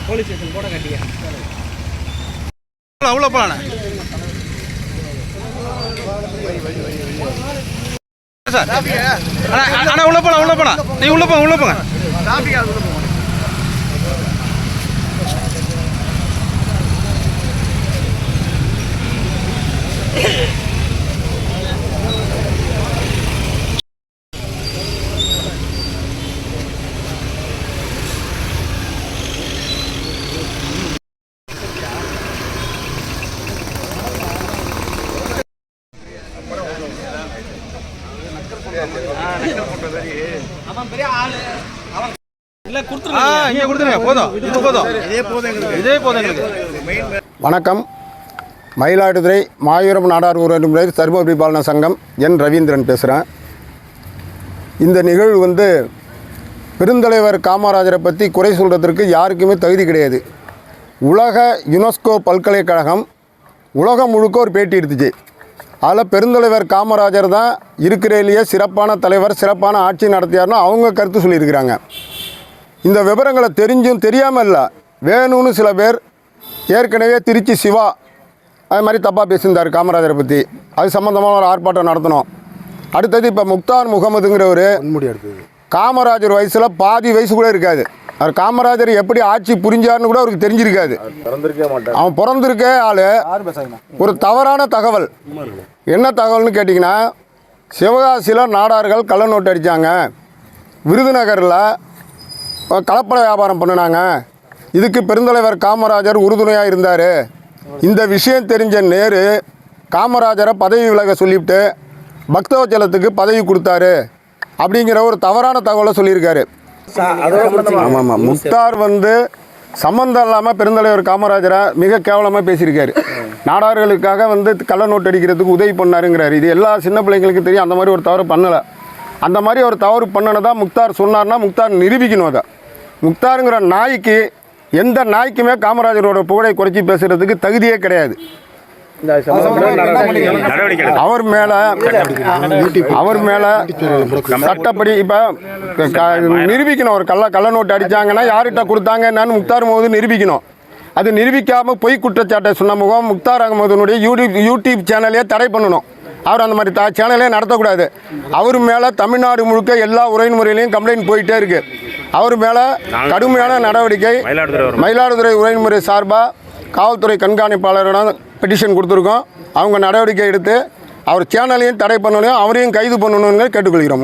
Police station போட கட்டியா அவ்வளோ போலாண்ணே சார். அண்ணா உள்ள போலாம் நீ உள்ள போங்க வணக்கம். மயிலாடுதுறை மாயூரம் நாடார் ஊரக சர்வ பரிபாலன சங்கம் என் ரவீந்திரன் பேசுகிறேன். இந்த நிகழ்வு பெருந்தலைவர் காமராஜரை பற்றி குறை சொல்கிறதுக்கு யாருக்குமே தகுதி கிடையாது. உலக யுனெஸ்கோ பல்கலைக்கழகம் உலகம் முழுக்க ஒரு பேட்டி எடுத்துச்சு. அதில் பெருந்தலைவர் காமராஜர் தான் இருக்கிறதுலேயே சிறப்பான தலைவர், சிறப்பான ஆட்சி நடத்தியார்னு அவங்க கருத்து சொல்லியிருக்கிறாங்க. இந்த விவரங்களை தெரிஞ்சும் தெரியாமல் இல்லை, வேணும்னு சில பேர் ஏற்கனவே திருச்சி சிவா அது மாதிரி தப்பாக பேசியிருந்தார் காமராஜரை பற்றி. அது சம்மந்தமாக ஒரு ஆர்ப்பாட்டம் நடத்தணும். அடுத்தது இப்போ முக்தார் முகமதுங்கிறவர் காமராஜர் வயசில் பாதி வயசு கூட இருக்காது. அவர் காமராஜர் எப்படி ஆட்சி புரிஞ்சார்னு கூட அவருக்கு தெரிஞ்சிருக்காது. அவன் பிறந்திருக்கே ஆள் ஒரு தவறான தகவல். என்ன தகவல்னு கேட்டிங்கன்னா, சிவகாசியில் நாடார்கள் கள்ள நோட்டு அடித்தாங்க, விருதுநகரில் கலப்பட வியாபாரம் பண்ணினாங்க, இதுக்கு பெருந்தலைவர் காமராஜர் உறுதுணையாக இருந்தார். இந்த விஷயம் தெரிஞ்ச நேரு காமராஜரை பதவி விலக சொல்லிவிட்டு பக்தவச்சலத்துக்கு பதவி கொடுத்தாரு அப்படிங்கிற ஒரு தவறான தகவலை சொல்லியிருக்காரு. ஆமாம், முக்தார் சம்மந்தம் இல்லாமல் பெருந்தலைவர் காமராஜரை மிக கேவலமாக பேசியிருக்காரு. நாடார்களுக்காக கள்ள நோட்டு அடிக்கிறதுக்கு உதவி பண்ணாருங்கிறாரு. இது எல்லா சின்ன பிள்ளைங்களுக்கும் தெரியும். அந்த மாதிரி ஒரு தவறு பண்ணலை. அந்த மாதிரி ஒரு தவறு பண்ணனதான் முக்தார் சொன்னார்னா முக்தார் நிரூபிக்கணும். அதை முக்தாருங்கிற நாய்க்கு, எந்த நாய்க்குமே காமராஜரோட புகழை குறைச்சி பேசுகிறதுக்கு தகுதியே கிடையாது. அவர் மேலே சட்டப்படி இப்போ நிரூபிக்கணும். ஒரு கள்ள நோட்டு அடித்தாங்கன்னா யார்கிட்ட கொடுத்தாங்க என்னன்னு முக்தார் முகமது நிரூபிக்கணும். அது நிரூபிக்காமல் பொய் குற்றச்சாட்டை சொன்ன முகம் முக்தார் அகமதுனுடைய யூடியூப் சேனலையே தடை பண்ணணும். அவர் அந்த மாதிரி சேனலே நடத்தக்கூடாது. அவர் மேலே தமிழ்நாடு முழுக்க எல்லா உறவுமுறையிலையும் கம்ப்ளைண்ட் போயிட்டே இருக்குது. அவர் மேலே கடுமையான நடவடிக்கை மயிலாடுதுறை உறவுமுறை சார்பாக காவல்துறை கண்காணிப்பாளரிடம் பெட்டிஷன் கொடுத்துருக்கோம். அவங்க நடவடிக்கை எடுத்து அவர் சேனலையும் தடை பண்ணணும், அவரையும் கைது பண்ணணும்னு கேட்டுக்கொள்கிறோம்.